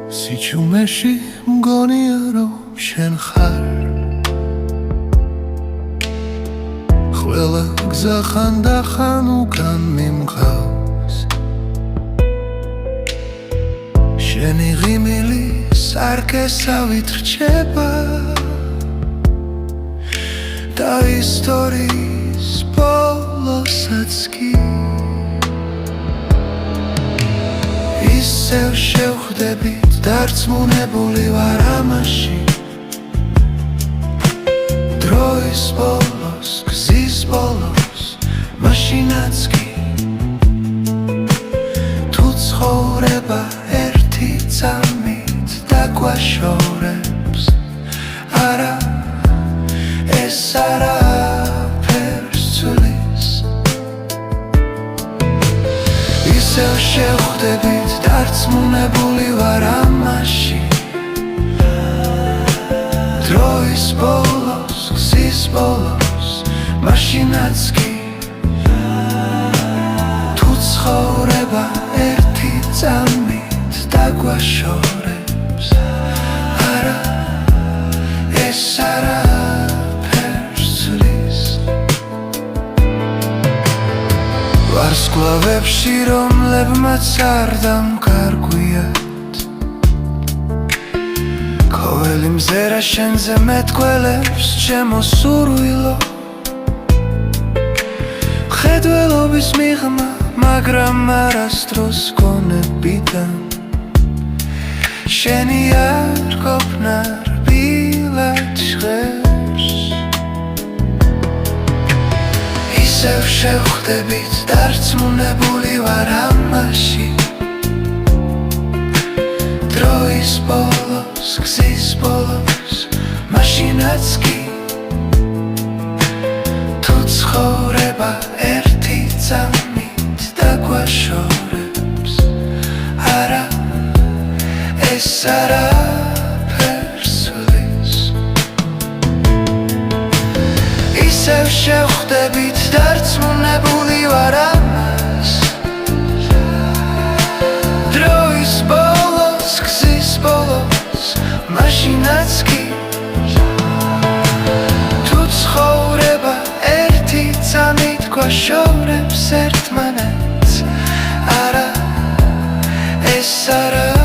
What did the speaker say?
სიჩუმეში მგონია რომ შენ ხარ ყველა გზა ხანდახან უკან მიმყავს შენი ღიმილი სარკესავით რჩება და ისტორიის ბოლოსაც კი ისევ შევხვდებით დარწმუნებული ვარ ამაში დროის ბოლოს, გზის ბოლოს, მაშინაც კი თუ ცხოვრება ერთი წამით დაგვაშორებს არა ეს არაფერს ცვლის ისევ შევხვდებით დარწმუნებული ვარ ამაში დროის ბოლოს, გზის ბოლოს, მაშინაც კი თუ ცხოვრება ერთი წამით დაგვაშორებს არა ეს არაფერს ცვლის ვარსკვლავებში რომლებმაც არ დამკარგვიათ ყოველი მზერა შენზე მეტყველებს ჩემო სურვილო მხედველობის მიღმა მაგრამ არასდროს გონებიდან შენი არ ყოფნა რბილად ჟღერს ისევ შევხვდებით დარწმუნებული ვარ ამაში დროის ბოლოს, გზის ბოლოს, მაშინაც კი თუ ცხოვრება ერთი წამით დაგვაშორებს არა ეს არაფერს ცვლის ისევ შევხვდებით დარწმუნებული ვარ ამას დროის ბოლოს გზის ბოლოს, მაშინაც კი თუ ცხოვრება ერთი წამით გვაშორებს ერთმანეთს არა ეს არა